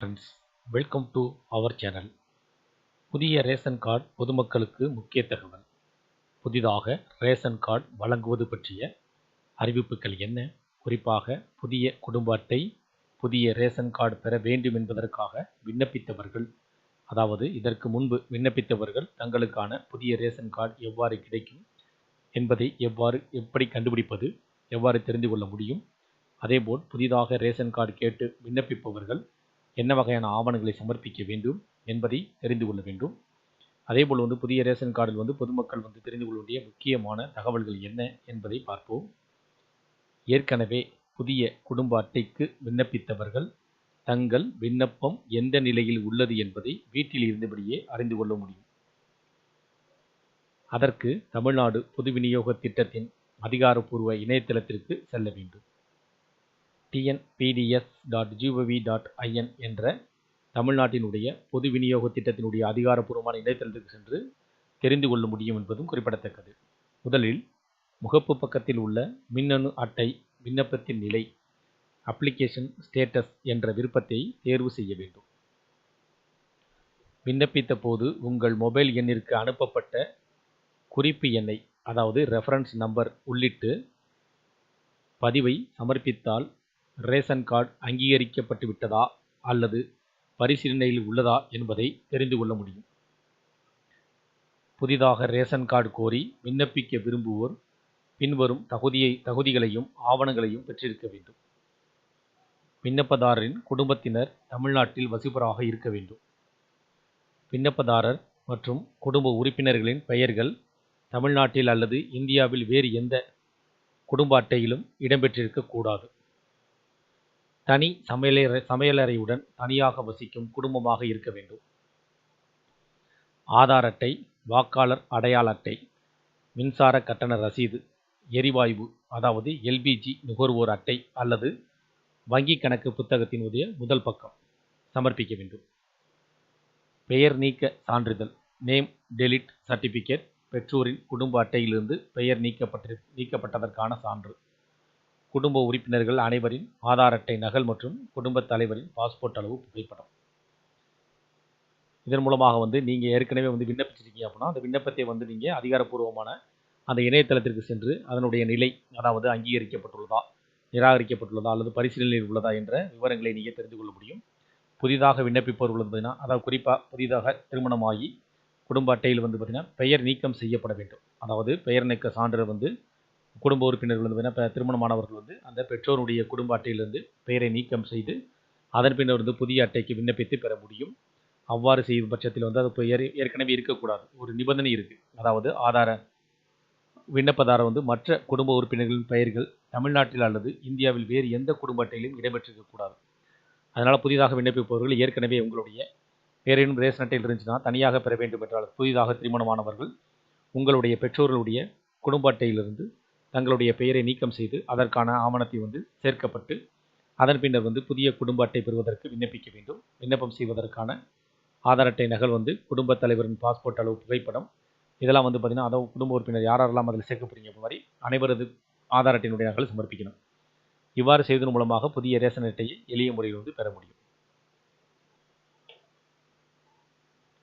Friends, welcome to our channel. புதிய ration card பொதுமக்களுக்கு முக்கிய தகவல். புதிதாக ரேஷன் கார்டு வழங்குவது பற்றிய அறிவிப்புகள் என்ன? குறிப்பாக புதிய குடும்ப அட்டை, புதிய ரேஷன் கார்டு பெற வேண்டும் என்பதற்காக விண்ணப்பித்தவர்கள், அதாவது இதற்கு முன்பு விண்ணப்பித்தவர்கள் தங்களுக்கான புதிய ரேஷன் கார்டு எவ்வாறு கிடைக்கும் என்பதை எப்படி கண்டுபிடிப்பது, எவ்வாறு தெரிந்து கொள்ள முடியும்? அதேபோல் புதிதாக ரேஷன் கார்டு கேட்டு விண்ணப்பிப்பவர்கள் என்ன வகையான ஆவணங்களை சமர்ப்பிக்க வேண்டும் என்பதை தெரிந்து கொள்ள வேண்டும். அதேபோல் புதிய ரேஷன் கார்டில் பொதுமக்கள் தெரிந்து கொள்ள வேண்டிய முக்கியமான தகவல்கள் என்ன என்பதை பார்ப்போம். ஏற்கனவே புதிய குடும்ப அட்டைக்கு விண்ணப்பித்தவர்கள் தங்கள் விண்ணப்பம் எந்த நிலையில் உள்ளது என்பதை வீட்டில் இருந்தபடியே அறிந்து கொள்ள முடியும். அதற்கு தமிழ்நாடு பொது விநியோக திட்டத்தின் அதிகாரப்பூர்வ இணையதளத்திற்கு செல்ல வேண்டும். tnpds.gov.in என்ற தமிழ்நாட்டினுடைய பொது விநியோக திட்டத்தினுடைய அதிகாரப்பூர்வமான இணையதளத்திற்கு சென்று தெரிந்து கொள்ள முடியும் என்பதும் குறிப்பிடத்தக்கது. முதலில் முகப்பு பக்கத்தில் உள்ள மின்னணு அட்டை விண்ணப்பத்தின் நிலை அப்ளிகேஷன் ஸ்டேட்டஸ் என்ற விருப்பத்தை தேர்வு செய்ய வேண்டும். விண்ணப்பித்த போது உங்கள் மொபைல் எண்ணிற்கு அனுப்பப்பட்ட குறிப்பு எண்ணை, அதாவது ரெஃபரன்ஸ் நம்பர் உள்ளிட்டு பதிவை சமர்ப்பித்தால் ரேஷன் கார்டு அங்கீகரிக்கப்பட்டு விட்டதா அல்லது பரிசீலனையில் உள்ளதா என்பதை தெரிந்து கொள்ள முடியும். புதிதாக ரேஷன் கார்டு கோரி விண்ணப்பிக்க விரும்புவோர் பின்வரும் தகுதிகளையும் ஆவணங்களையும் பெற்றிருக்க வேண்டும். விண்ணப்பதாரரின் குடும்பத்தினர் தமிழ்நாட்டில் வசிப்பவராக இருக்க வேண்டும். விண்ணப்பதாரர் மற்றும் குடும்ப உறுப்பினர்களின் பெயர்கள் தமிழ்நாட்டில் அல்லது இந்தியாவில் வேறு எந்த குடும்ப அட்டையிலும் இடம்பெற்றிருக்கக்கூடாது. தனி சமையலறையுடன் தனியாக வசிக்கும் குடும்பமாக இருக்க வேண்டும். ஆதார் அட்டை, வாக்காளர் அடையாள அட்டை, மின்சார கட்டண ரசீது, எரிவாயு அதாவது எல்பிஜி நுகர்வோர் அட்டை அல்லது வங்கி கணக்கு புத்தகத்தினுடைய முதல் பக்கம் சமர்ப்பிக்க வேண்டும். பெயர் நீக்க சான்றிதழ், நேம் டெலிட் சர்டிபிகேட், பெற்றோரின் குடும்ப அட்டையிலிருந்து பெயர் நீக்கப்பட்டதற்கான சான்று, குடும்ப உறுப்பினர்கள் அனைவரின் ஆதார் அட்டை நகல் மற்றும் குடும்ப தலைவரின் பாஸ்போர்ட் அளவு புகைப்படம். இதன் மூலமாக நீங்கள் ஏற்கனவே விண்ணப்பிச்சிருக்கீங்க அப்படின்னா அந்த விண்ணப்பத்தை நீங்கள் அதிகாரப்பூர்வமான அந்த இணையதளத்திற்கு சென்று அதனுடைய நிலை, அதாவது அங்கீகரிக்கப்பட்டுள்ளதா, நிராகரிக்கப்பட்டுள்ளதா அல்லது பரிசீலனையில் உள்ளதா என்ற விவரங்களை நீங்கள் தெரிந்து கொள்ள முடியும். புதிதாக விண்ணப்பிப்பவர்கள் பார்த்தீங்கன்னா, அதாவது குறிப்பாக புதிதாக திருமணமாகி குடும்ப அட்டையில் பார்த்தீங்கன்னா பெயர் நீக்கம் செய்யப்பட வேண்டும். அதாவது பெயர் நீக்க சான்றிதழ் குடும்ப உறுப்பினர்கள் திருமணமானவர்கள் அந்த பெற்றோருடைய குடும்ப அட்டையிலிருந்து பெயரை நீக்கம் செய்து அதன் பின்னர் புதிய அட்டைக்கு விண்ணப்பித்து பெற முடியும். அவ்வாறு செய்யும் பட்சத்தில் அது பெயர் ஏற்கனவே இருக்கக்கூடாது. ஒரு நிபந்தனை இருக்குது. அதாவது விண்ணப்பதாரர் மற்ற குடும்ப உறுப்பினர்களின் பெயர்கள் தமிழ்நாட்டில் அல்லது இந்தியாவில் வேறு எந்த குடும்ப அட்டையிலும் இடம்பெற்றிருக்கக்கூடாது. அதனால் புதிதாக விண்ணப்பிப்பவர்கள் ஏற்கனவே உங்களுடைய பேரேனும் ரேஷன் அட்டையில் இருந்துச்சுன்னா தனியாக பெற வேண்டும் என்றால், புதிதாக திருமணமானவர்கள் உங்களுடைய பெற்றோர்களுடைய குடும்ப அட்டையிலிருந்து தங்களுடைய பெயரை நீக்கம் செய்து அதற்கான ஆவணத்தை சேர்க்கப்பட்டு அதன் பின்னர் புதிய குடும்ப அட்டை பெறுவதற்கு விண்ணப்பிக்க வேண்டும். விண்ணப்பம் செய்வதற்கான ஆதார் அட்டை நகல், குடும்ப தலைவரின் பாஸ்போர்ட் அளவு புகைப்படம், இதெல்லாம் பார்த்தீங்கன்னா அதாவது குடும்ப உறுப்பினர் யாரெல்லாம் அதில் சேர்க்கப்படுறீங்க அப்போ மாதிரி அனைவரது ஆதார் அட்டையினுடைய நகல் சமர்ப்பிக்கணும். இவ்வாறு செய்வதன் மூலமாக புதிய ரேஷன் அட்டையை எளிய முறையில் பெற முடியும்.